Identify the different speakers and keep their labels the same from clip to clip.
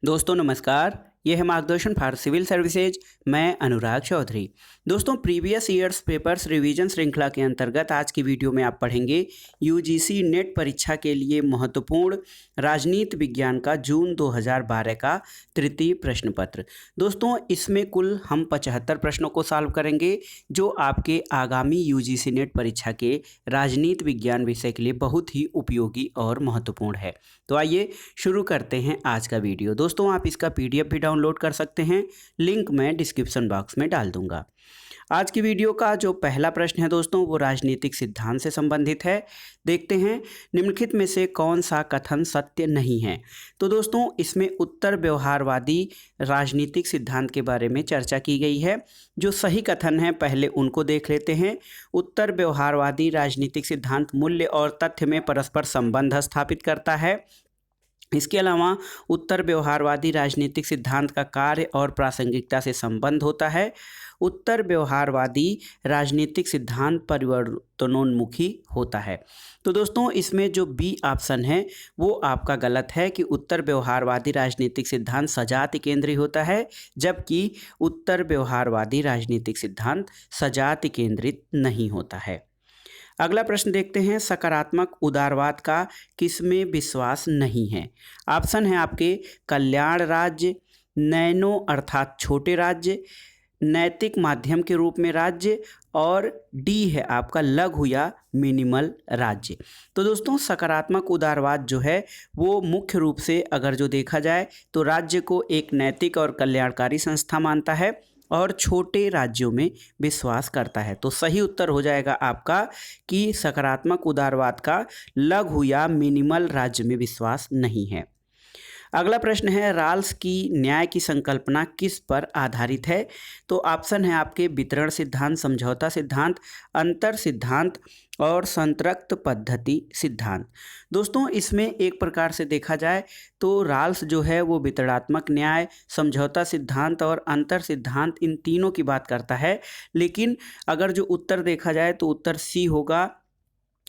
Speaker 1: दोस्तों नमस्कार। ये है मार्गदर्शन फॉर सिविल सर्विसेज। मैं अनुराग चौधरी। दोस्तों प्रीवियस ईयर्स पेपर्स रिवीजन श्रृंखला के अंतर्गत आज की वीडियो में आप पढ़ेंगे यूजीसी नेट परीक्षा के लिए महत्वपूर्ण राजनीति विज्ञान का जून 2012 का तृतीय प्रश्न पत्र। दोस्तों इसमें कुल हम 75 प्रश्नों को सॉल्व करेंगे जो आपके आगामी यूजीसी नेट परीक्षा के राजनीति विज्ञान विषय के लिए बहुत ही उपयोगी और महत्वपूर्ण है। तो आइए शुरू करते हैं आज का वीडियो। दोस्तों आप इसका पीडीएफ भी डाउनलोड कर सकते हैं, लिंक मैं डिस्क्रिप्शन बॉक्स में डाल दूंगा। आज की वीडियो का जो पहला प्रश्न है दोस्तों वो राजनीतिक सिद्धांत से संबंधित है। देखते हैं निम्नलिखित में से कौन सा कथन सत्य नहीं है। तो दोस्तों इसमें उत्तर व्यवहारवादी राजनीतिक सिद्धांत के बारे में चर्चा की गई है। जो सही कथन है पहले उनको देख लेते हैं। उत्तर व्यवहारवादी राजनीतिक सिद्धांत मूल्य और तथ्य में परस्पर संबंध स्थापित करता है। इसके अलावा उत्तर व्यवहारवादी राजनीतिक सिद्धांत का कार्य और प्रासंगिकता से संबंध होता है। उत्तर व्यवहारवादी राजनीतिक सिद्धांत परिवर्तनोन्मुखी होता है। तो दोस्तों इसमें जो बी ऑप्शन है वो आपका गलत है कि उत्तर व्यवहारवादी राजनीतिक सिद्धांत सजाति केंद्रीय होता है, जबकि उत्तर व्यवहारवादी राजनीतिक सिद्धांत सजाति केंद्रित नहीं होता है। अगला प्रश्न देखते हैं, सकारात्मक उदारवाद का किसमें विश्वास नहीं है। ऑप्शन है आपके कल्याण राज्य, नैनो अर्थात छोटे राज्य, नैतिक माध्यम के रूप में राज्य, और डी है आपका लघु या मिनिमल राज्य। तो दोस्तों सकारात्मक उदारवाद जो है वो मुख्य रूप से अगर जो देखा जाए तो राज्य को एक नैतिक और कल्याणकारी संस्था मानता है और छोटे राज्यों में विश्वास करता है। तो सही उत्तर हो जाएगा आपका कि सकारात्मक उदारवाद का लघु या मिनिमल राज्य में विश्वास नहीं है। अगला प्रश्न है, राल्स की न्याय की संकल्पना किस पर आधारित है। तो ऑप्शन है आपके वितरण सिद्धांत, समझौता सिद्धांत, अंतर सिद्धांत और संतृप्त पद्धति सिद्धांत। दोस्तों इसमें एक प्रकार से देखा जाए तो राल्स जो है वो वितरणात्मक न्याय, समझौता सिद्धांत और अंतर सिद्धांत इन तीनों की बात करता है। लेकिन अगर जो उत्तर देखा जाए तो उत्तर सी होगा,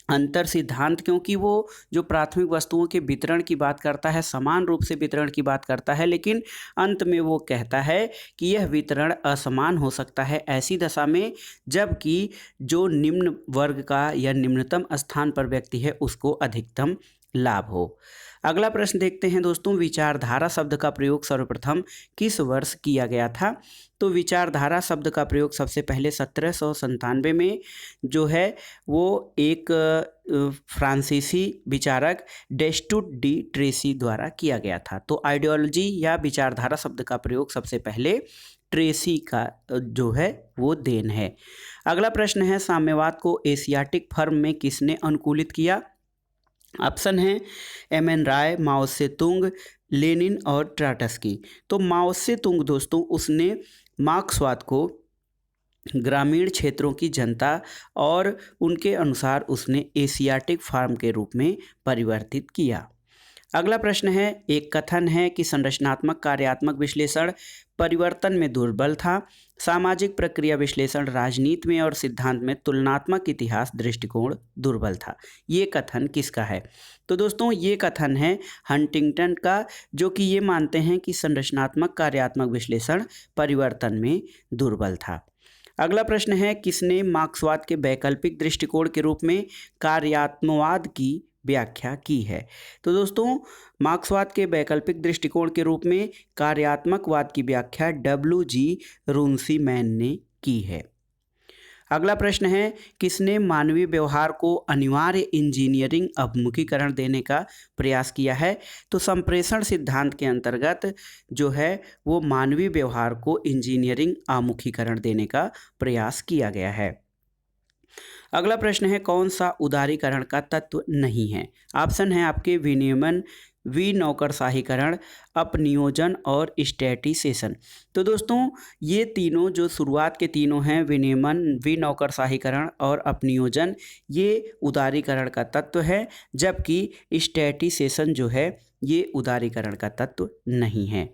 Speaker 1: अंतर सिद्धांत, क्योंकि वो जो प्राथमिक वस्तुओं के वितरण की बात करता है, समान रूप से वितरण की बात करता है, लेकिन अंत में वो कहता है कि यह वितरण असमान हो सकता है ऐसी दशा में जबकि जो निम्न वर्ग का या निम्नतम स्थान पर व्यक्ति है उसको अधिकतम लाभ हो। अगला प्रश्न देखते हैं दोस्तों, विचारधारा शब्द का प्रयोग सर्वप्रथम किस वर्ष किया गया था। तो विचारधारा शब्द का प्रयोग सबसे पहले 1797 में जो है वो एक फ्रांसीसी विचारक डेस्टुट डी ट्रेसी द्वारा किया गया था। तो आइडियोलॉजी या विचारधारा शब्द का प्रयोग सबसे पहले ट्रेसी का जो है वो देन है। अगला प्रश्न है, साम्यवाद को एशियाटिक फर्म में किसने अनुकूलित किया। ऑप्शन है एम.एन. राय, माओ से तुंग, लेनिन और ट्राटस्की। तो माओ से तुंग दोस्तों उसने मार्क्सवाद को ग्रामीण क्षेत्रों की जनता और उनके अनुसार उसने एशियाटिक फार्म के रूप में परिवर्तित किया। अगला प्रश्न है, एक कथन है कि संरचनात्मक कार्यात्मक विश्लेषण परिवर्तन में दुर्बल था, सामाजिक प्रक्रिया विश्लेषण राजनीति में और सिद्धांत में तुलनात्मक इतिहास दृष्टिकोण दुर्बल था। ये कथन किसका है। तो दोस्तों ये कथन है हंटिंगटन का, जो कि ये मानते हैं कि संरचनात्मक कार्यात्मक विश्लेषण परिवर्तन में दुर्बल था। अगला प्रश्न है, किसने मार्क्सवाद के वैकल्पिक दृष्टिकोण के रूप में कार्यात्मवाद की व्याख्या की है। तो दोस्तों मार्क्सवाद के वैकल्पिक दृष्टिकोण के रूप में कार्यात्मकवाद की व्याख्या W.G. रुंसीमैन ने की है। अगला प्रश्न है, किसने मानवीय व्यवहार को अनिवार्य इंजीनियरिंग अभिमुखीकरण देने का प्रयास किया है। तो संप्रेषण सिद्धांत के अंतर्गत जो है वो मानवीय व्यवहार को इंजीनियरिंग अभिमुखीकरण देने का प्रयास किया गया है। अगला प्रश्न है, कौन सा उदारीकरण का तत्व नहीं है। ऑप्शन है आपके विनियमन, विनौकरशाहीकरण, अपनियोजन और स्टैटिसेशन। तो दोस्तों ये तीनों जो शुरुआत के तीनों हैं, विनियमन, विनौकरशाहीकरण और अपनियोजन, ये उदारीकरण का तत्व है, जबकि स्टैटिसेशन जो है ये उदारीकरण का तत्व नहीं है।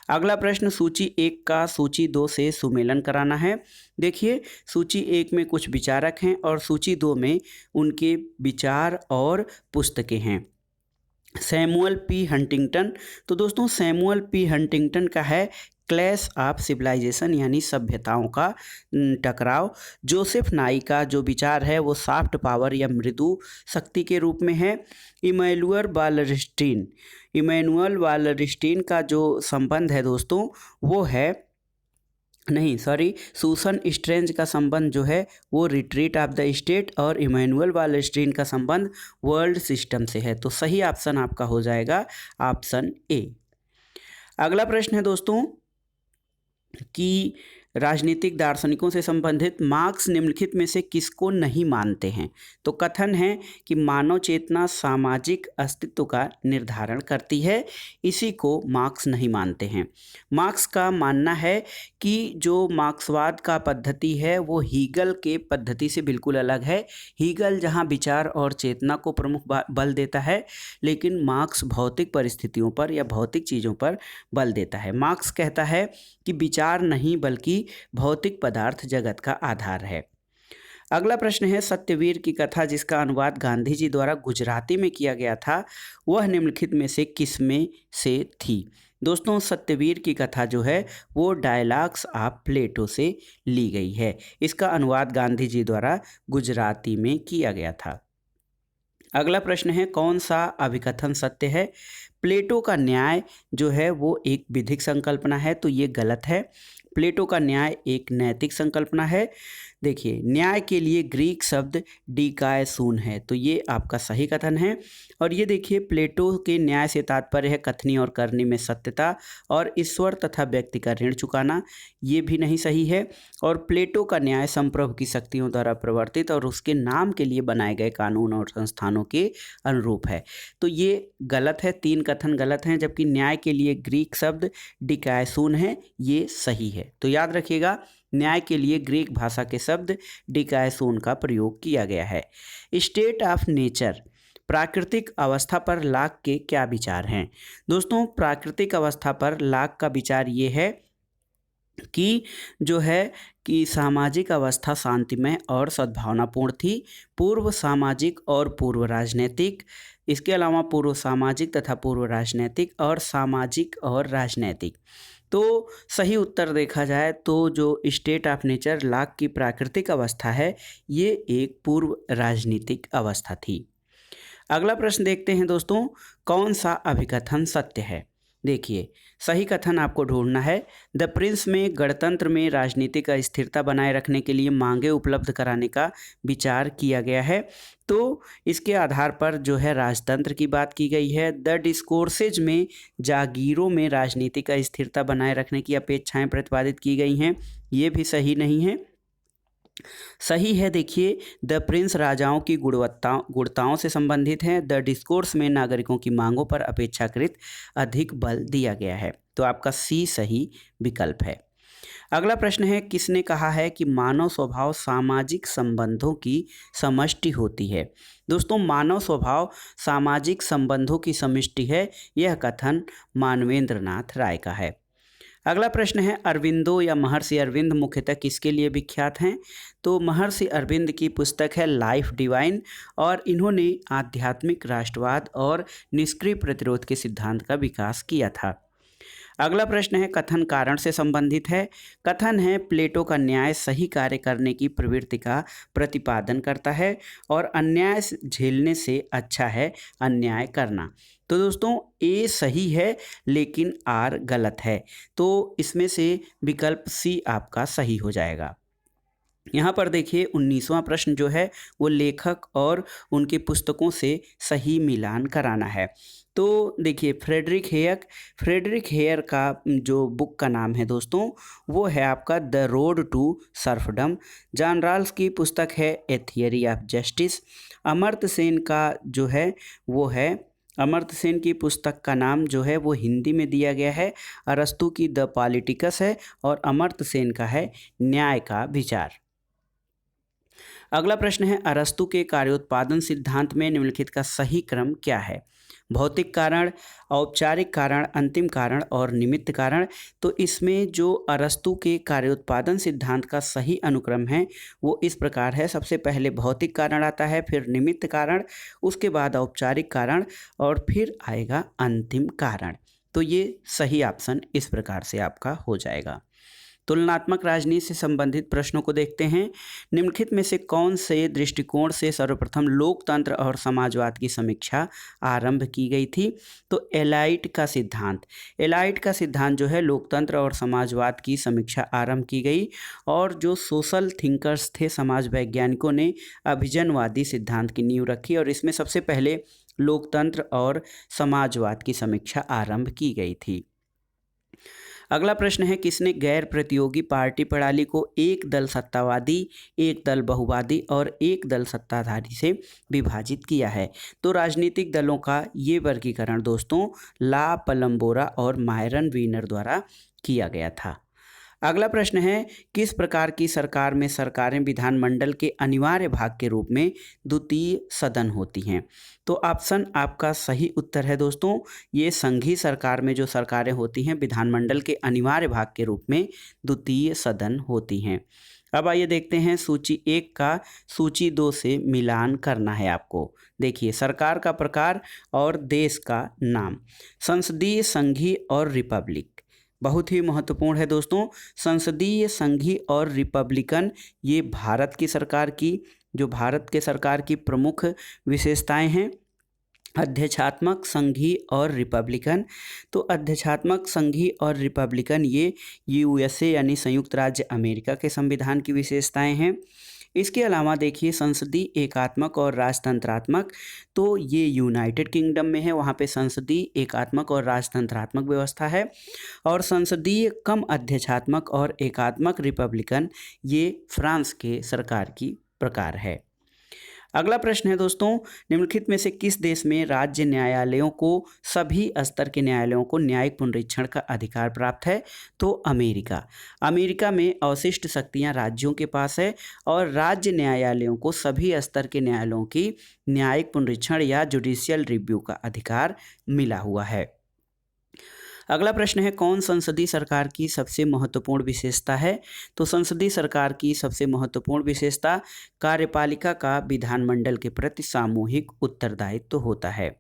Speaker 1: अगला प्रश्न, सूची 1 का सूची 2 से सुमेलन कराना है। देखिए सूची 1 में कुछ विचारक हैं और सूची 2 में उनके विचार और पुस्तकें हैं। Samuel P Huntington. तो दोस्तों सैमुअल पी हंटिंगटन का है क्लैश ऑफ सिविलाइजेशन यानी सभ्यताओं का टकराव। जोसेफ नाई का जो विचार है वो सॉफ्ट पावर या मृदु शक्ति के रूप में है। इमैनुअल वालरस्टीन का जो संबंध है दोस्तों वो है, नहीं सॉरी, सूसन स्ट्रेंज का संबंध जो है वो रिट्रीट ऑफ द स्टेट, और इमैनुअल वालरस्टीन का संबंध वर्ल्ड सिस्टम से है। तो सही ऑप्शन आपका हो जाएगा ऑप्शन ए। अगला प्रश्न है दोस्तों कि राजनीतिक दार्शनिकों से संबंधित मार्क्स निम्नलिखित में से किसको नहीं मानते हैं। तो कथन है कि मानव चेतना सामाजिक अस्तित्व का निर्धारण करती है, इसी को मार्क्स नहीं मानते हैं। मार्क्स का मानना है कि जो मार्क्सवाद का पद्धति है वो हीगल के पद्धति से बिल्कुल अलग है। हीगल जहां विचार और चेतना को प्रमुख बल देता है, लेकिन मार्क्स भौतिक परिस्थितियों पर या भौतिक चीज़ों पर बल देता है। मार्क्स कहता है कि विचार नहीं बल्कि भौतिक पदार्थ जगत का आधार है। अगला प्रश्न है सत्यवीर की कथा जिसका अनुवाद गांधी जी द्वारा गुजराती में किया गया था, वह निम्नलिखित में से किस में से थी। दोस्तों सत्यवीर की कथा जो है वो डायलॉग्स ऑफ प्लेटो से ली गई है। इसका अनुवाद गांधी जी द्वारा गुजराती में किया गया था। अगला प्रश्न है कौन सा अभिकथन सत्य है। प्लेटो का न्याय जो है वो एक विधिक संकल्पना है, तो ये गलत है। प्लेटो का न्याय एक नैतिक संकल्पना है। देखिए न्याय के लिए ग्रीक शब्द डिकायसून है, तो ये आपका सही कथन है। और ये देखिए प्लेटो के न्याय से तात्पर्य है कथनी और करनी में सत्यता और ईश्वर तथा व्यक्ति का ऋण चुकाना, ये भी नहीं सही है। और प्लेटो का न्याय संप्रभु की शक्तियों द्वारा प्रवर्तित और उसके नाम के लिए बनाए गए कानून और संस्थानों के अनुरूप है, तो ये गलत है। 3 कथन गलत हैं, जबकि न्याय के लिए ग्रीक शब्द डिकायसून है, ये सही है। तो याद रखिएगा न्याय के लिए ग्रीक भाषा के शब्द डिकायसून का प्रयोग किया गया है। स्टेट ऑफ नेचर, प्राकृतिक अवस्था पर लॉक के क्या विचार हैं। दोस्तों प्राकृतिक अवस्था पर लॉक का विचार ये है कि जो है कि सामाजिक अवस्था शांतिमय और सद्भावनापूर्ण थी, पूर्व सामाजिक और पूर्व राजनीतिक, इसके अलावा पूर्व सामाजिक तथा पूर्व राजनीतिक और सामाजिक और राजनीतिक। तो सही उत्तर देखा जाए तो जो स्टेट ऑफ नेचर लॉक की प्राकृतिक अवस्था है ये एक पूर्व राजनीतिक अवस्था थी। अगला प्रश्न देखते हैं दोस्तों कौन सा अभिकथन सत्य है। देखिए सही कथन आपको ढूंढना है। द प्रिंस में गणतंत्र में राजनीतिक स्थिरता बनाए रखने के लिए मांगे उपलब्ध कराने का विचार किया गया है, तो इसके आधार पर जो है राजतंत्र की बात की गई है। द डिस्कोर्सेज में जागीरों में राजनीतिक स्थिरता बनाए रखने की अपेक्षाएं प्रतिपादित की गई हैं, ये भी सही नहीं है। सही है देखिए द प्रिंस राजाओं की गुणताओं से संबंधित है। द डिस्कोर्स में नागरिकों की मांगों पर अपेक्षाकृत अधिक बल दिया गया है, तो आपका सी सही विकल्प है। अगला प्रश्न है किसने कहा है कि मानव स्वभाव सामाजिक संबंधों की समष्टि होती है। दोस्तों मानव स्वभाव सामाजिक संबंधों की समष्टि है, यह कथन मानवेंद्र नाथ राय का है। अगला प्रश्न है अरविंदो या महर्षि अरविंद मुख्यतः किसके लिए विख्यात हैं। तो महर्षि अरविंद की पुस्तक है लाइफ डिवाइन, और इन्होंने आध्यात्मिक राष्ट्रवाद और निष्क्रिय प्रतिरोध के सिद्धांत का विकास किया था। अगला प्रश्न है कथन कारण से संबंधित है। कथन है प्लेटो का न्याय सही कार्य करने की प्रवृत्ति का प्रतिपादन करता है और अन्याय झेलने से अच्छा है अन्याय करना। तो दोस्तों ए सही है लेकिन आर गलत है, तो इसमें से विकल्प सी आपका सही हो जाएगा। यहाँ पर देखिए 19वां प्रश्न जो है वो लेखक और उनकी पुस्तकों से सही मिलान कराना है। तो देखिए फ्रेडरिक हेयर का जो बुक का नाम है दोस्तों वो है आपका the road to serfdom. John Rawls की पुस्तक है a theory of justice. Amartya Sen का जो है वो है, अमर्त्य सेन की पुस्तक का नाम जो है वो हिंदी में दिया गया है अरस्तु की द पॉलिटिकस है, और अमर्त्य सेन का है न्याय का विचार। अगला प्रश्न है अरस्तु के कार्योत्पादन सिद्धांत में निम्नलिखित का सही क्रम क्या है। भौतिक कारण, औपचारिक कारण, अंतिम कारण और निमित्त कारण। तो इसमें जो अरस्तू के कार्योत्पादन सिद्धांत का सही अनुक्रम है वो इस प्रकार है। सबसे पहले भौतिक कारण आता है, फिर निमित्त कारण, उसके बाद औपचारिक कारण और फिर आएगा अंतिम कारण। तो ये सही ऑप्शन इस प्रकार से आपका हो जाएगा। तुलनात्मक राजनीति से संबंधित प्रश्नों को देखते हैं। निम्नलिखित में से कौन से दृष्टिकोण से सर्वप्रथम लोकतंत्र और समाजवाद की समीक्षा आरंभ की गई थी? तो एलाइट का सिद्धांत। एलाइट का सिद्धांत जो है लोकतंत्र और समाजवाद की समीक्षा आरंभ की गई, और जो सोशल थिंकर्स थे, समाज वैज्ञानिकों ने अभिजनवादी सिद्धांत की नींव रखी और इसमें सबसे पहले लोकतंत्र और समाजवाद की समीक्षा आरंभ की गई थी। अगला प्रश्न है, किसने गैर प्रतियोगी पार्टी प्रणाली को एक दल सत्तावादी, एक दल बहुवादी और एक दल सत्ताधारी से विभाजित किया है? तो राजनीतिक दलों का ये वर्गीकरण दोस्तों ला पलम्बोरा और मायरन वीनर द्वारा किया गया था। अगला प्रश्न है, किस प्रकार की सरकार में सरकारें विधानमंडल के अनिवार्य भाग के रूप में द्वितीय सदन होती हैं? तो ऑप्शन आपका सही उत्तर है दोस्तों, ये संघीय सरकार में जो सरकारें होती हैं विधानमंडल के अनिवार्य भाग के रूप में द्वितीय सदन होती हैं। अब आइए देखते हैं सूची 1 का सूची 2 से मिलान करना है आपको। देखिए, सरकार का प्रकार और देश का नाम, संसदीय, संघीय और रिपब्लिक। बहुत ही महत्वपूर्ण है दोस्तों, संसदीय, संघीय और रिपब्लिकन ये भारत की सरकार की, जो भारत के सरकार की प्रमुख विशेषताएं हैं। अध्यक्षात्मक, संघीय और रिपब्लिकन। तो अध्यक्षात्मक, संघीय और रिपब्लिकन ये यूएसए यानी संयुक्त राज्य अमेरिका के संविधान की विशेषताएं हैं। इसके अलावा देखिए, संसदीय, एकात्मक और राजतंत्रात्मक, तो ये यूनाइटेड किंगडम में है, वहाँ पे संसदीय, एकात्मक और राजतंत्रात्मक व्यवस्था है। और संसदीय, कम अध्यक्षात्मक और एकात्मक रिपब्लिकन ये फ्रांस के सरकार की प्रकार है। अगला प्रश्न है दोस्तों, निम्नलिखित में से किस देश में राज्य न्यायालयों को सभी स्तर के न्यायालयों को न्यायिक पुनरीक्षण का अधिकार प्राप्त है? तो अमेरिका। अमेरिका में अवशिष्ट शक्तियां राज्यों के पास है और राज्य न्यायालयों को सभी स्तर के न्यायालयों की न्यायिक पुनरीक्षण या जुडिशियल रिव्यू का अधिकार मिला हुआ है। अगला प्रश्न है, कौन संसदीय सरकार की सबसे महत्वपूर्ण विशेषता है? तो संसदीय सरकार की सबसे महत्वपूर्ण विशेषता कार्यपालिका का विधानमंडल के प्रति सामूहिक उत्तरदायित्व होता है।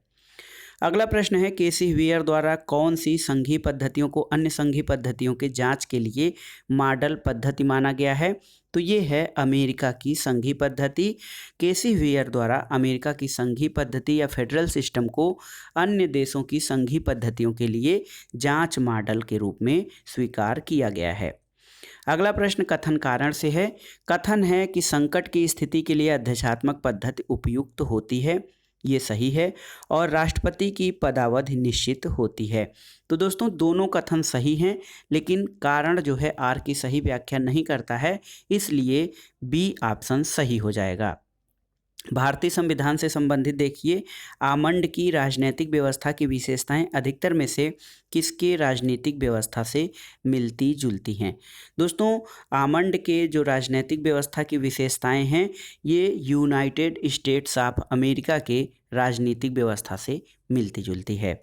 Speaker 1: अगला प्रश्न है, केसी वेयर द्वारा कौन सी संघीय पद्धतियों को अन्य संघीय पद्धतियों के जांच के लिए मॉडल पद्धति माना गया है? तो ये है अमेरिका की संघीय पद्धति। केसी वेयर द्वारा अमेरिका की संघीय पद्धति या फेडरल सिस्टम को अन्य देशों की संघीय पद्धतियों के लिए जांच मॉडल के रूप में स्वीकार किया गया है। अगला प्रश्न कथन कारण से है। कथन है कि संकट की स्थिति के लिए अध्यक्षात्मक पद्धति उपयुक्त होती है, ये सही है, और राष्ट्रपति की पदावधि निश्चित होती है। तो दोस्तों दोनों कथन सही हैं, लेकिन कारण जो है आर की सही व्याख्या नहीं करता है, इसलिए बी ऑप्शन सही हो जाएगा। भारतीय संविधान से संबंधित देखिए, आमंड की राजनीतिक व्यवस्था की विशेषताएं अधिकतर में से किसके राजनीतिक व्यवस्था से मिलती जुलती हैं? दोस्तों आमंड के जो राजनीतिक व्यवस्था की विशेषताएं हैं ये यूनाइटेड स्टेट्स ऑफ अमेरिका के राजनीतिक व्यवस्था से मिलती जुलती है।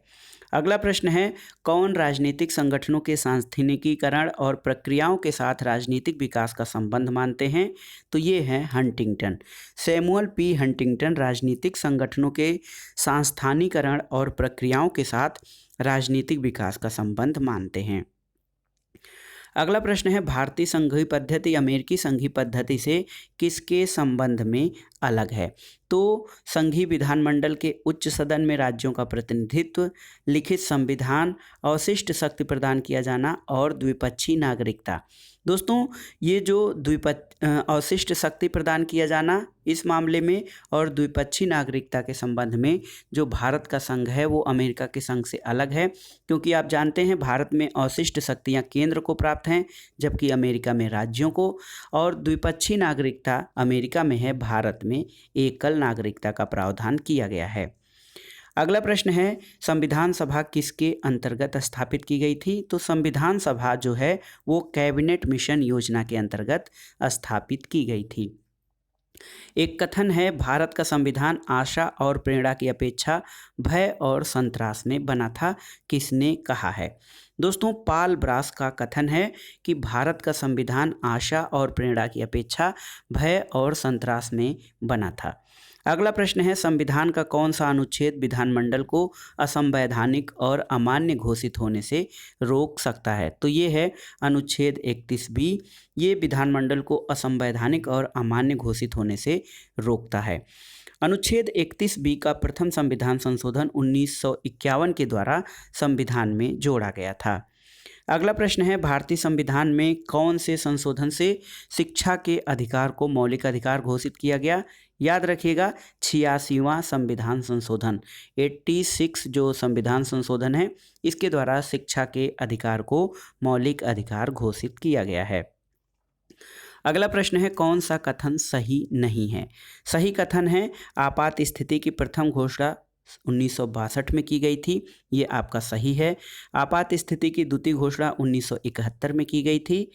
Speaker 1: अगला प्रश्न है, कौन राजनीतिक संगठनों के सांस्थानिकीकरण और प्रक्रियाओं के साथ राजनीतिक विकास का संबंध मानते हैं? तो ये है हंटिंगटन। सैमुअल पी हंटिंगटन राजनीतिक संगठनों के सांस्थानिकीकरण और प्रक्रियाओं के साथ राजनीतिक विकास का संबंध मानते हैं। अगला प्रश्न है, भारतीय संघीय पद्धति अमेरिकी संघीय पद्धति से किसके संबंध में अलग है? तो संघीय विधानमंडल के उच्च सदन में राज्यों का प्रतिनिधित्व, लिखित संविधान, अवशिष्ट शक्ति प्रदान किया जाना और द्विपक्षीय नागरिकता। दोस्तों ये जो अवशिष्ट शक्ति प्रदान किया जाना इस मामले में और द्विपक्षीय नागरिकता के संबंध में जो भारत का संघ है वो अमेरिका के संघ से अलग है, क्योंकि आप जानते हैं भारत में अवशिष्ट शक्तियां केंद्र को प्राप्त हैं जबकि अमेरिका में राज्यों को, और द्विपक्षीय नागरिकता अमेरिका में है, भारत में एकल नागरिकता का प्रावधान किया गया है। अगला प्रश्न है, संविधान सभा किसके अंतर्गत स्थापित की गई थी? तो संविधान सभा जो है वो कैबिनेट मिशन योजना के अंतर्गत स्थापित की गई थी। एक कथन है, भारत का संविधान आशा और प्रेरणा की अपेक्षा भय और संतरास में बना था। किसने कहा है? दोस्तों, पॉल ब्रास का कथन है कि भारत का संविधान आशा और प्रेरणा की अपेक्षा भय और संतरास में बना था। अगला प्रश्न है, संविधान का कौन सा अनुच्छेद विधानमंडल को असंवैधानिक और अमान्य घोषित होने से रोक सकता है? तो ये है अनुच्छेद 31 बी। ये विधानमंडल को असंवैधानिक और अमान्य घोषित होने से रोकता है। अनुच्छेद 31 बी का प्रथम संविधान संशोधन 1951 के द्वारा संविधान में जोड़ा गया था। अगला प्रश्न है, भारतीय संविधान में कौन से संशोधन से शिक्षा के अधिकार को मौलिक अधिकार घोषित किया गया? याद रखिएगा, 86वां संविधान संशोधन 86 जो संविधान संशोधन है, इसके द्वारा शिक्षा के अधिकार को मौलिक अधिकार घोषित किया गया है। अगला प्रश्न है, कौन सा कथन सही नहीं है? सही कथन है, आपात स्थिति की प्रथम घोषणा 1962 में की गई थी। ये आपका सही है। आपात स्थिति की द्वितीय घोषणा 1971 में की गई थी।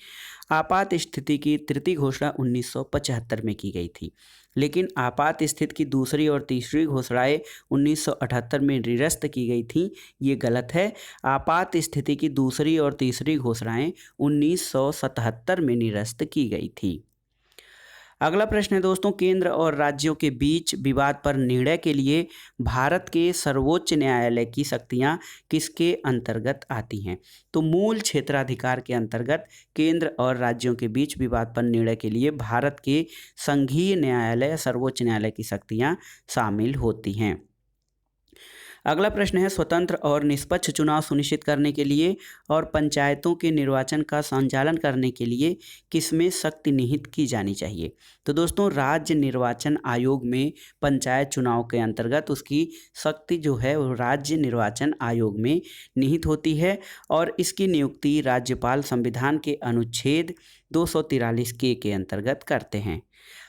Speaker 1: आपात स्थिति की तृतीय घोषणा 1975 में की गई थी। लेकिन आपात स्थिति की दूसरी और तीसरी घोषणाएं 1978 में निरस्त की गई थी। ये गलत है। आपात स्थिति की दूसरी और तीसरी घोषणाएं 1977 में निरस्त की गई थी। अगला प्रश्न है दोस्तों, केंद्र और राज्यों के बीच विवाद पर निर्णय के लिए भारत के सर्वोच्च न्यायालय की शक्तियां किसके अंतर्गत आती हैं? तो मूल क्षेत्राधिकार के अंतर्गत केंद्र और राज्यों के बीच विवाद पर निर्णय के लिए भारत के संघीय न्यायालय सर्वोच्च न्यायालय की शक्तियां शामिल होती हैं। अगला प्रश्न है, स्वतंत्र और निष्पक्ष चुनाव सुनिश्चित करने के लिए और पंचायतों के निर्वाचन का संचालन करने के लिए किसमें शक्ति निहित की जानी चाहिए? तो दोस्तों, राज्य निर्वाचन आयोग में पंचायत चुनाव के अंतर्गत उसकी शक्ति जो है वो राज्य निर्वाचन आयोग में निहित होती है और इसकी नियुक्ति राज्यपाल संविधान के अनुच्छेद 243 के अंतर्गत करते हैं।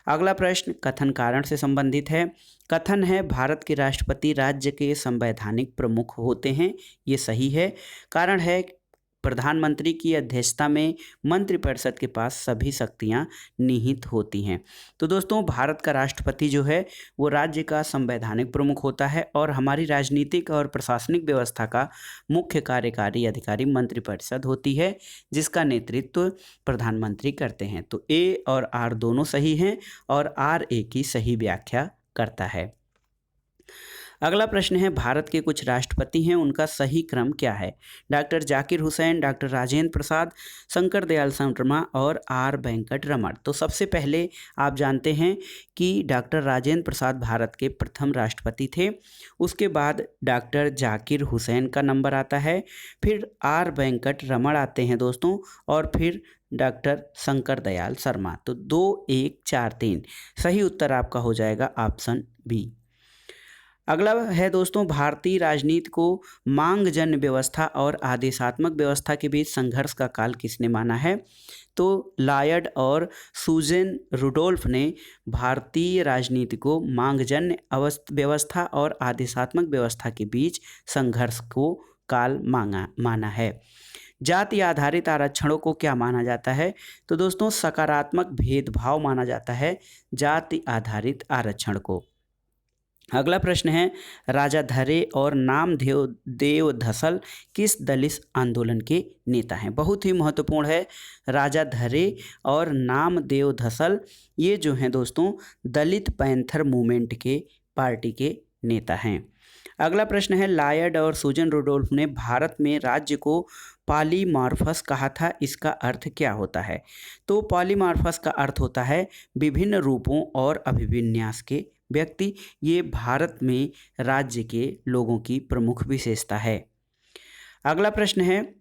Speaker 1: अगला प्रश्न कथन कारण से संबंधित है। कथन है, भारत के राष्ट्रपति राज्य के संवैधानिक प्रमुख होते हैं। ये सही है। कारण है, प्रधानमंत्री की अध्यक्षता में मंत्रिपरिषद के पास सभी शक्तियां निहित होती हैं। तो दोस्तों, भारत का राष्ट्रपति जो है वो राज्य का संवैधानिक प्रमुख होता है और हमारी राजनीतिक और प्रशासनिक व्यवस्था का मुख्य कार्यकारी अधिकारी मंत्रिपरिषद होती है, जिसका नेतृत्व प्रधानमंत्री करते हैं। तो ए और आर दोनों सही हैं और आर ए की सही व्याख्या करता है। अगला प्रश्न है, भारत के कुछ राष्ट्रपति हैं, उनका सही क्रम क्या है? डॉक्टर जाकिर हुसैन, डॉक्टर राजेंद्र प्रसाद, शंकर दयाल शर्मा और आर वेंकट रमण। तो सबसे पहले आप जानते हैं कि डॉक्टर राजेंद्र प्रसाद भारत के प्रथम राष्ट्रपति थे। उसके बाद डॉक्टर जाकिर हुसैन का नंबर आता है, फिर आर वेंकट रमण आते हैं दोस्तों, और फिर डॉक्टर शंकर दयाल शर्मा। तो 2, 1, 4, 3 सही उत्तर आपका हो जाएगा ऑप्शन बी। अगला है दोस्तों, भारतीय राजनीति को मांगजन्य व्यवस्था और आदेशात्मक व्यवस्था के बीच संघर्ष का काल किसने माना है? तो लॉयड और सुजेन रुडोल्फ ने भारतीय राजनीति को मांगजन्य व्यवस्था और आदेशात्मक व्यवस्था के बीच संघर्ष को काल माना है। जाति आधारित आरक्षणों को क्या माना जाता है? तो दोस्तों, सकारात्मक भेदभाव माना जाता है जाति आधारित आरक्षण को। अगला प्रश्न है, राजा धरे और नामदेव धसल किस दलित आंदोलन के नेता हैं? बहुत ही महत्वपूर्ण है। राजा धरे और नामदेव धसल ये जो हैं दोस्तों दलित पैंथर मूवमेंट के पार्टी के नेता हैं। अगला प्रश्न है, लॉयड और सुजन रुडोल्फ ने भारत में राज्य को पॉलीमॉर्फस कहा था, इसका अर्थ क्या होता है? तो पॉलीमॉर्फस का अर्थ होता है विभिन्न रूपों और अभिविन्यास के व्यक्ति। ये भारत में राज्य के लोगों की प्रमुख विशेषता है। अगला प्रश्न है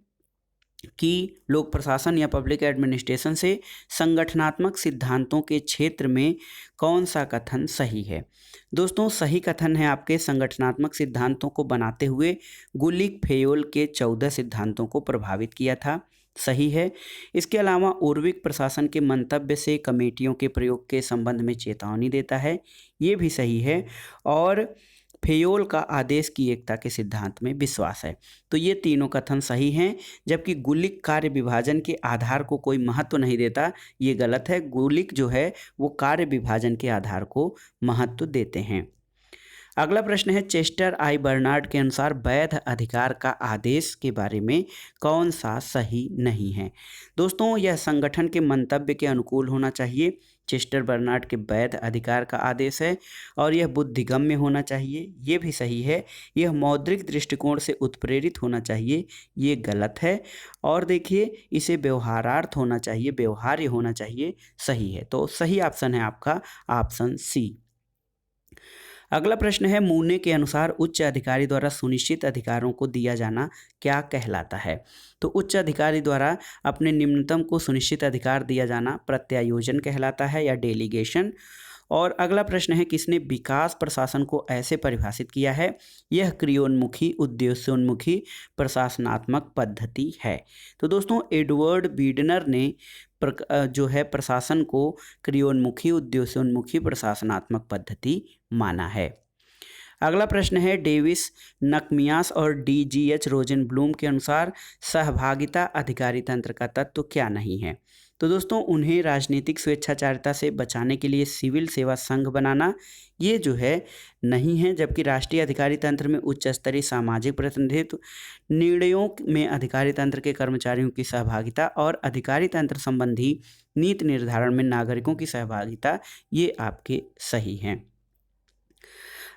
Speaker 1: कि लोक प्रशासन या पब्लिक एडमिनिस्ट्रेशन से संगठनात्मक सिद्धांतों के क्षेत्र में कौन सा कथन सही है? दोस्तों, सही कथन है आपके संगठनात्मक सिद्धांतों को बनाते हुए गुलिक फेयोल के 14 सिद्धांतों को प्रभावित किया था। सही है। इसके अलावा उर्विक प्रशासन के मंतव्य से कमेटियों के प्रयोग के संबंध में चेतावनी देता है। ये भी सही है। और फेयोल का आदेश की एकता के सिद्धांत में विश्वास है। तो ये तीनों कथन सही हैं, जबकि गुलिक कार्य विभाजन के आधार को कोई महत्व नहीं देता, ये गलत है। गुलिक जो है वो कार्य विभाजन के आधार को महत्व देते हैं। अगला प्रश्न है, चेस्टर आई बर्नार्ड के अनुसार वैध अधिकार का आदेश के बारे में कौन सा सही नहीं है। दोस्तों, यह संगठन के मंतव्य के अनुकूल होना चाहिए। चेस्टर बर्नार्ड के वैध अधिकार का आदेश है और यह बुद्धिगम्य होना चाहिए, ये भी सही है। यह मौद्रिक दृष्टिकोण से उत्प्रेरित होना चाहिए, ये गलत है। और देखिए, इसे व्यवहारार्थ होना चाहिए, व्यवहार्य होना चाहिए, सही है। तो सही ऑप्शन है आपका ऑप्शन सी। अगला प्रश्न है, मूने के अनुसार उच्च अधिकारी द्वारा सुनिश्चित अधिकारों को दिया जाना क्या कहलाता है। तो उच्च अधिकारी द्वारा अपने निम्नतम को सुनिश्चित अधिकार दिया जाना प्रत्यायोजन कहलाता है या डेलीगेशन। और अगला प्रश्न है, किसने विकास प्रशासन को ऐसे परिभाषित किया है, यह क्रियोन्मुखी उद्देश्योन्मुखी प्रशासनात्मक पद्धति है। तो दोस्तों, एडवर्ड बीडनर ने जो है प्रशासन को क्रियोन्मुखी उद्देश्योन्मुखी प्रशासनात्मक पद्धति माना है। अगला प्रश्न है, डेविस नकमियास और DGH रोजेनब्लूम के अनुसार सहभागिता अधिकारी तंत्र का तत्व क्या नहीं है। तो दोस्तों, उन्हें राजनीतिक स्वेच्छाचारिता से बचाने के लिए सिविल सेवा संघ बनाना ये जो है नहीं है, जबकि राष्ट्रीय अधिकारी तंत्र में उच्च स्तरीय सामाजिक प्रतिनिधित्व, निर्णयों में अधिकारी तंत्र के कर्मचारियों की सहभागिता और अधिकारी तंत्र संबंधी नीति निर्धारण में नागरिकों की सहभागिता, ये आपके सही हैं।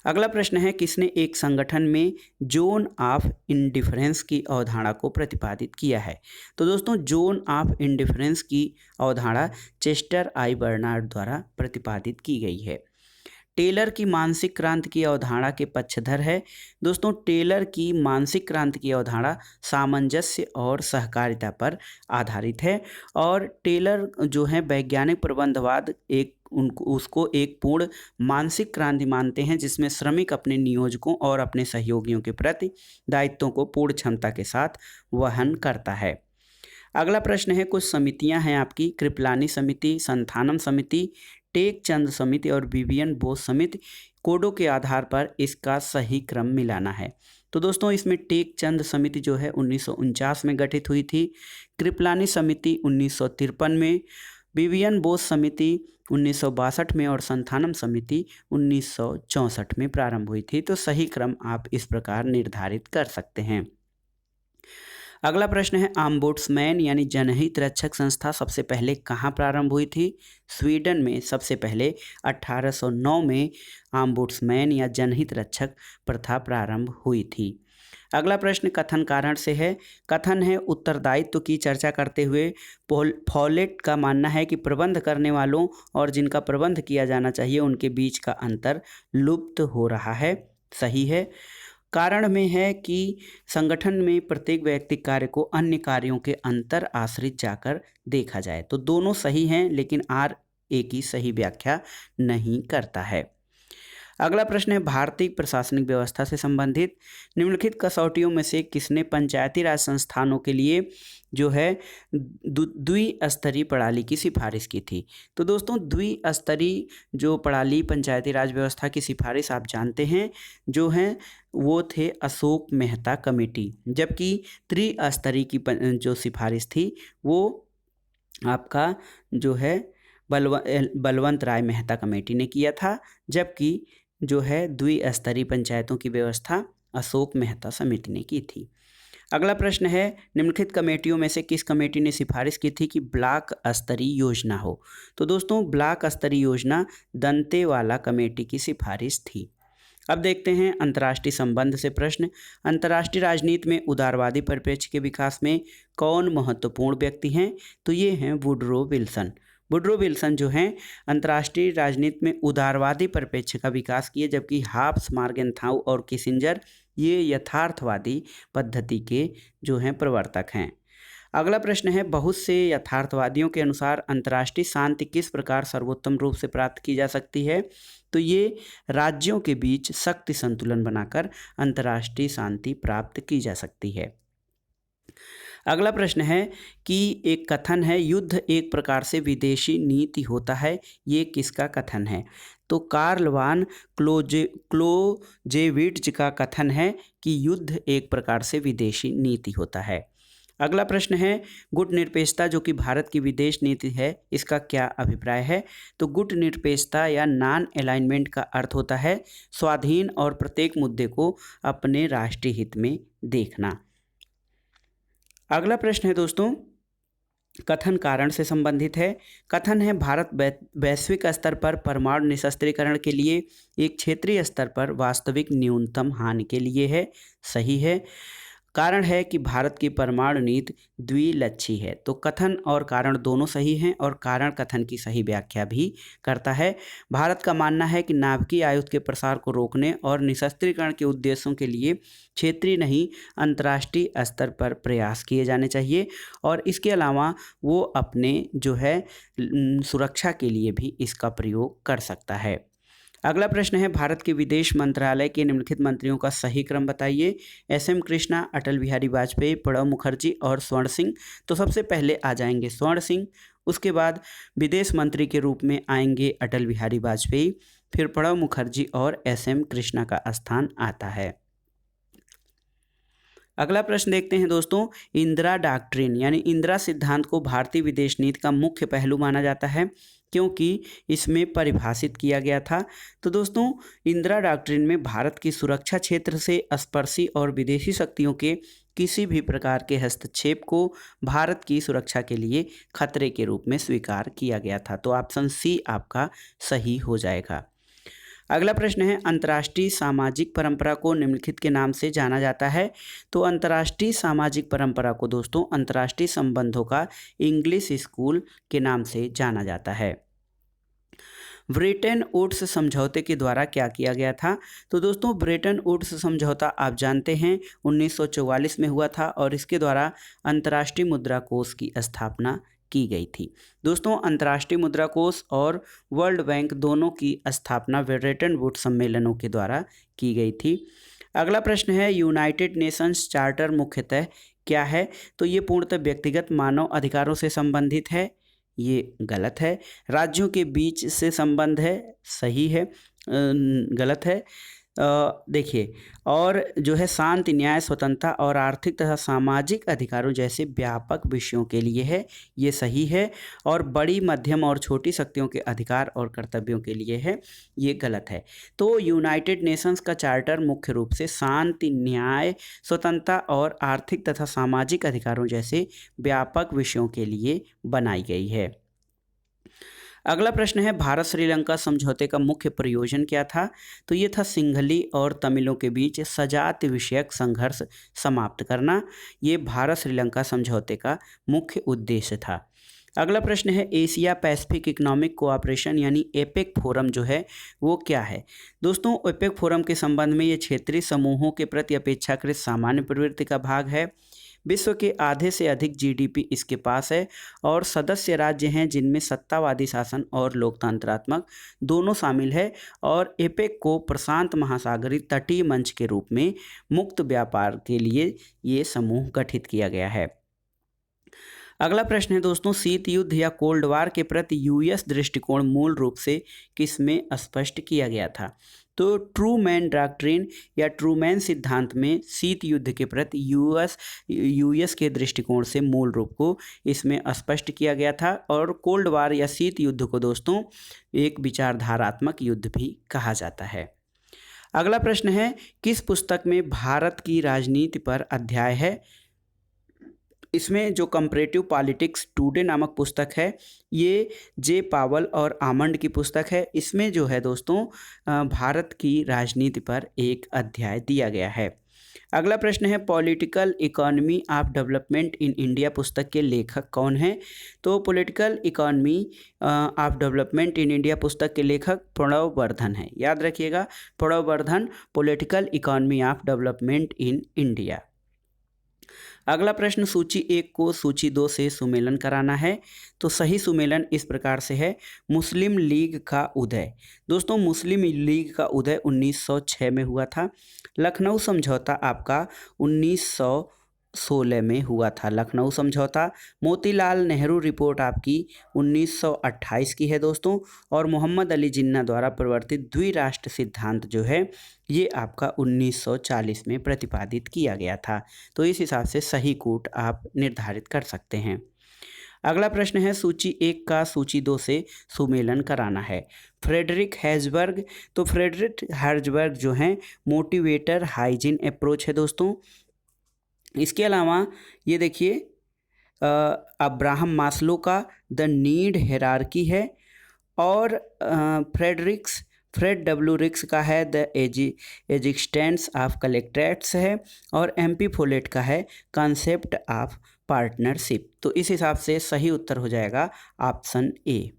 Speaker 1: अगला प्रश्न है, किसने एक संगठन में जोन ऑफ इंडिफरेंस की अवधारणा को प्रतिपादित किया है। तो दोस्तों, जोन ऑफ इंडिफरेंस की अवधारणा चेस्टर आई बर्नार्ड द्वारा प्रतिपादित की गई है। टेलर की मानसिक क्रांति की अवधारणा के पक्षधर है। दोस्तों, टेलर की मानसिक क्रांति की अवधारणा सामंजस्य और सहकारिता पर आधारित है और टेलर जो है वैज्ञानिक प्रबंधवाद उसको एक पूर्ण मानसिक क्रांति मानते हैं, जिसमें श्रमिक अपने नियोजकों और अपने सहयोगियों के प्रति दायित्वों को पूर्ण क्षमता के साथ वहन करता है। अगला प्रश्न है, कुछ समितियां हैं आपकी, कृपलानी समिति, संथानम समिति, टेकचंद समिति और विवियन बोस समिति। कोडों के आधार पर इसका सही क्रम मिलाना है। तो दोस्तों, इसमें टेकचंद समिति जो है 1949 में गठित हुई थी, कृपलानी समिति 1953 में, विवियन बोस समिति 1962 में और संथानम समिति 1964 में प्रारंभ हुई थी। तो सही क्रम आप इस प्रकार निर्धारित कर सकते हैं। अगला प्रश्न है, आम्बुड्समैन यानी जनहित रक्षक संस्था सबसे पहले कहाँ प्रारंभ हुई थी। स्वीडन में सबसे पहले 1809 में आम्बुड्समैन या जनहित रक्षक प्रथा प्रारंभ हुई थी। अगला प्रश्न कथन कारण से है। कथन है, उत्तरदायित्व की चर्चा करते हुए फॉलेट का मानना है कि प्रबंध करने वालों और जिनका प्रबंध किया जाना चाहिए उनके बीच का अंतर लुप्त हो रहा है। सही है। कारण में है कि संगठन में प्रत्येक व्यक्ति कार्य को अन्य कार्यों के अंतर आश्रित जाकर देखा जाए। तो दोनों सही हैं, लेकिन आर ए की सही व्याख्या नहीं करता है। अगला प्रश्न है, भारतीय प्रशासनिक व्यवस्था से संबंधित निम्नलिखित कसौटियों में से किसने पंचायती राज संस्थानों के लिए जो है द्विस्तरीय प्रणाली की सिफारिश की थी। तो दोस्तों, द्विस्तरीय जो प्रणाली पंचायती राज व्यवस्था की सिफारिश आप जानते हैं जो हैं वो थे अशोक मेहता कमेटी, जबकि त्रिस्तरीय की जो सिफारिश थी वो आपका जो है बलवंत राय मेहता कमेटी ने किया था, जबकि जो है द्विस्तरीय पंचायतों की व्यवस्था अशोक मेहता समिति ने की थी। अगला प्रश्न है, निम्नलिखित कमेटियों में से किस कमेटी ने सिफारिश की थी कि ब्लॉक स्तरीय योजना हो। तो दोस्तों, ब्लॉक स्तरीय योजना दंतेवाला कमेटी की सिफारिश थी। अब देखते हैं अंतर्राष्ट्रीय संबंध से प्रश्न। अंतर्राष्ट्रीय राजनीति में उदारवादी परिप्रेक्ष्य के विकास में कौन महत्वपूर्ण व्यक्ति हैं। तो ये हैं वुडरो विल्सन। वुडरो विल्सन जो हैं अंतर्राष्ट्रीय राजनीति में उदारवादी परिप्रेक्ष्य का विकास किए, जबकि हाब्स, मार्गेनथाउ और किसिंजर ये यथार्थवादी पद्धति के जो हैं प्रवर्तक हैं। अगला प्रश्न है, बहुत से यथार्थवादियों के अनुसार अंतर्राष्ट्रीय शांति किस प्रकार सर्वोत्तम रूप से प्राप्त की जा सकती है। तो ये राज्यों के बीच शक्ति संतुलन बनाकर अंतर्राष्ट्रीय शांति प्राप्त की जा सकती है। अगला प्रश्न है कि एक कथन है, युद्ध एक प्रकार से विदेशी नीति होता है, ये किसका कथन है? तो कार्ल वान क्लोजेविट्ज का कथन है कि युद्ध एक प्रकार से विदेशी नीति होता है। अगला प्रश्न है, गुट निरपेक्षता जो कि भारत की विदेश नीति है, इसका क्या अभिप्राय है? तो गुट निरपेक्षता या नॉन अलाइनमेंट का अर्थ होता है स्वाधीन और प्रत्येक मुद्दे को अपने राष्ट्रीय हित में देखना। अगला प्रश्न है दोस्तों, कथन कारण से संबंधित है। कथन है, भारत वैश्विक स्तर पर परमाणु निशस्त्रीकरण के लिए एक क्षेत्रीय स्तर पर वास्तविक न्यूनतम हानि के लिए है। सही है। कारण है कि भारत की परमाणु नीति द्विलक्षी है। तो कथन और कारण दोनों सही हैं और कारण कथन की सही व्याख्या भी करता है। भारत का मानना है कि नाभिकीय आयुध के प्रसार को रोकने और निशस्त्रीकरण के उद्देश्यों के लिए क्षेत्रीय नहीं अंतर्राष्ट्रीय स्तर पर प्रयास किए जाने चाहिए और इसके अलावा वो अपने जो है सुरक्षा के लिए भी इसका प्रयोग कर सकता है। अगला प्रश्न है, भारत के विदेश मंत्रालय के निम्नलिखित मंत्रियों का सही क्रम बताइए। एस.एम. कृष्णा, अटल बिहारी वाजपेयी, प्रणब मुखर्जी और स्वर्ण सिंह। तो सबसे पहले आ जाएंगे स्वर्ण सिंह, उसके बाद विदेश मंत्री के रूप में आएंगे अटल बिहारी वाजपेयी, फिर प्रणब मुखर्जी और एस.एम. कृष्णा का स्थान आता है। अगला प्रश्न देखते हैं दोस्तों, इंदिरा डॉक्ट्रिन यानी इंदिरा सिद्धांत को भारतीय विदेश नीति का मुख्य पहलू माना जाता है क्योंकि इसमें परिभाषित किया गया था। तो दोस्तों, इंदिरा डॉक्ट्रिन में भारत की सुरक्षा क्षेत्र से स्पर्शी और विदेशी शक्तियों के किसी भी प्रकार के हस्तक्षेप को भारत की सुरक्षा के लिए खतरे के रूप में स्वीकार किया गया था। तो ऑप्शन सी आपका सही हो जाएगा। अगला प्रश्न है, अंतर्राष्ट्रीय सामाजिक परंपरा को निम्नलिखित के नाम से जाना जाता है। तो अंतर्राष्ट्रीय सामाजिक परंपरा को दोस्तों अंतर्राष्ट्रीय संबंधों का इंग्लिश स्कूल के नाम से जाना जाता है। ब्रेटन वुड्स समझौते के द्वारा क्या किया गया था? तो दोस्तों, ब्रेटन वुड्स समझौता आप जानते हैं 1944 में हुआ था और इसके द्वारा अंतर्राष्ट्रीय मुद्रा कोष की स्थापना की गई थी। दोस्तों, अंतर्राष्ट्रीय मुद्रा कोष और वर्ल्ड बैंक दोनों की स्थापना ब्रेटन वुड्स सम्मेलनों के द्वारा की गई थी। अगला प्रश्न है, यूनाइटेड नेशंस चार्टर मुख्यतः क्या है? तो ये पूर्णतः व्यक्तिगत मानव अधिकारों से संबंधित है, ये गलत है। राज्यों के बीच से संबंध है, सही है। गलत है। देखिए, और जो है शांति, न्याय, स्वतंत्रता और आर्थिक तथा सामाजिक अधिकारों जैसे व्यापक विषयों के लिए है, ये सही है। और बड़ी, मध्यम और छोटी शक्तियों के अधिकार और कर्तव्यों के लिए है, ये गलत है। तो यूनाइटेड नेशंस का चार्टर मुख्य रूप से शांति, न्याय, स्वतंत्रता और आर्थिक तथा सामाजिक अधिकारों जैसे व्यापक विषयों के लिए बनाई गई है। अगला प्रश्न है, भारत श्रीलंका समझौते का मुख्य प्रयोजन क्या था? तो ये था सिंघली और तमिलों के बीच सजातीय विषयक संघर्ष समाप्त करना। ये भारत श्रीलंका समझौते का मुख्य उद्देश्य था। अगला प्रश्न है, एशिया पैसिफिक इकोनॉमिक कोऑपरेशन यानी एपेक फोरम जो है वो क्या है? दोस्तों, एपेक फोरम के संबंध में ये क्षेत्रीय समूहों के प्रति अपेक्षाकृत सामान्य प्रवृत्ति का भाग है। विश्व के आधे से अधिक जीडीपी इसके पास है और सदस्य राज्य हैं जिनमें सत्तावादी शासन और लोकतंत्रात्मक दोनों शामिल है और एपेक को प्रशांत महासागरीय तटीय मंच के रूप में मुक्त व्यापार के लिए ये समूह गठित किया गया है। अगला प्रश्न है दोस्तों, शीत युद्ध या कोल्ड वार के प्रति यूएस दृष्टिकोण मूल रूप से किसमें स्पष्ट किया गया था? तो ट्रूमैन डॉक्ट्रिन या ट्रूमैन सिद्धांत में शीत युद्ध के प्रति यूएस के दृष्टिकोण से मूल रूप को इसमें स्पष्ट किया गया था। और कोल्ड वार या शीत युद्ध को दोस्तों एक विचारधारात्मक युद्ध भी कहा जाता है। अगला प्रश्न है, किस पुस्तक में भारत की राजनीति पर अध्याय है? इसमें जो कंपैरेटिव पॉलिटिक्स टुडे नामक पुस्तक है, ये जे पावल और आमंड की पुस्तक है। इसमें जो है दोस्तों भारत की राजनीति पर एक अध्याय दिया गया है। अगला प्रश्न है, political economy of development in India पुस्तक के लेखक कौन हैं? तो political economy of development in India पुस्तक के लेखक प्रणब वर्धन है। याद रखिएगा, Pranab Vardhan, political economy of development in India. अगला प्रश्न, सूची 1 को सूची 2 से सुमेलन कराना है। तो सही सुमेलन इस प्रकार से है, मुस्लिम लीग का उदय। दोस्तों, मुस्लिम लीग का उदय 1906 में हुआ था। लखनऊ समझौता आपका 1900 1916 में हुआ था लखनऊ समझौता। मोतीलाल नेहरू रिपोर्ट आपकी 1928 की है दोस्तों। और मोहम्मद अली जिन्ना द्वारा प्रवर्तित द्विराष्ट्र सिद्धांत जो है ये आपका 1940 में प्रतिपादित किया गया था। तो इस हिसाब से सही कूट आप निर्धारित कर सकते हैं। अगला प्रश्न है सूची 1 का सूची 2 से सुमेलन कराना है। फ्रेडरिक हेर्ज़बर्ग, तो फ्रेडरिक हेर्ज़बर्ग जो हैं मोटिवेटर हाइजीन अप्रोच है दोस्तों। इसके अलावा ये देखिए अब्राहम मास्लो का द नीड हायरार्की है। और फ्रेड डब्ल्यू रिक्स का है द एग्जिस्टेंस ऑफ कलेक्ट्रेट्स है। और एमपी फोलेट का है कॉन्सेप्ट ऑफ पार्टनरशिप। तो इस हिसाब से सही उत्तर हो जाएगा ऑप्शन ए।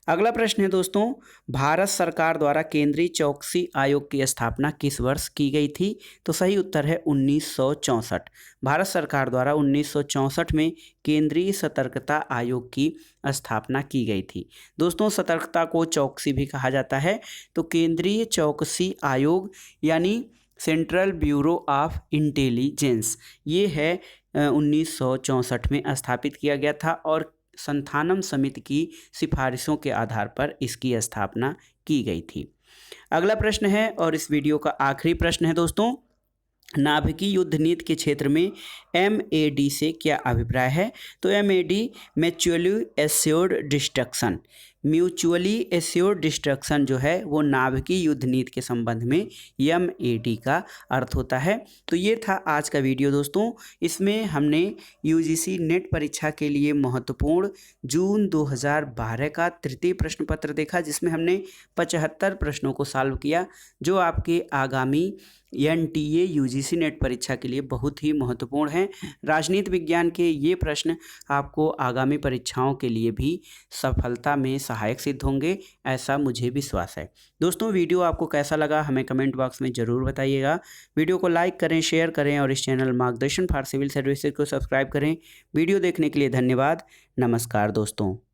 Speaker 1: अगला प्रश्न है दोस्तों, भारत सरकार द्वारा केंद्रीय चौकसी आयोग की स्थापना किस वर्ष की गई थी? तो सही उत्तर है 1964। भारत सरकार द्वारा 1964 में केंद्रीय सतर्कता आयोग की स्थापना की गई थी। दोस्तों सतर्कता को चौकसी भी कहा जाता है। तो केंद्रीय चौकसी आयोग यानी सेंट्रल ब्यूरो ऑफ इंटेलिजेंस ये है 1964 में स्थापित किया गया था और संथानम समिति की सिफारिशों के आधार पर इसकी स्थापना की गई थी। अगला प्रश्न है और इस वीडियो का आखिरी प्रश्न है दोस्तों, नाभिकीय युद्ध नीति के क्षेत्र में MAD से क्या अभिप्राय है? तो MAD म्यूचुअली एश्योर्ड डिस्ट्रक्शन जो है वो नाभिकीय युद्ध नीति के संबंध में MAD का अर्थ होता है। तो ये था आज का वीडियो दोस्तों। इसमें हमने UGC नेट परीक्षा के लिए महत्वपूर्ण जून 2012 का तृतीय प्रश्न पत्र देखा, जिसमें हमने 75 प्रश्नों को सॉल्व किया जो आपके आगामी NTA UGC नेट परीक्षा के लिए बहुत ही महत्वपूर्ण है। राजनीति विज्ञान के ये प्रश्न आपको आगामी परीक्षाओं के लिए भी सफलता में सहायक सिद्ध होंगे, ऐसा मुझे विश्वास है। दोस्तों वीडियो आपको कैसा लगा हमें कमेंट बॉक्स में ज़रूर बताइएगा। वीडियो को लाइक करें, शेयर करें और इस चैनल मार्गदर्शन फॉर सिविल सर्विसेज को सब्सक्राइब करें। वीडियो देखने के लिए धन्यवाद। नमस्कार दोस्तों।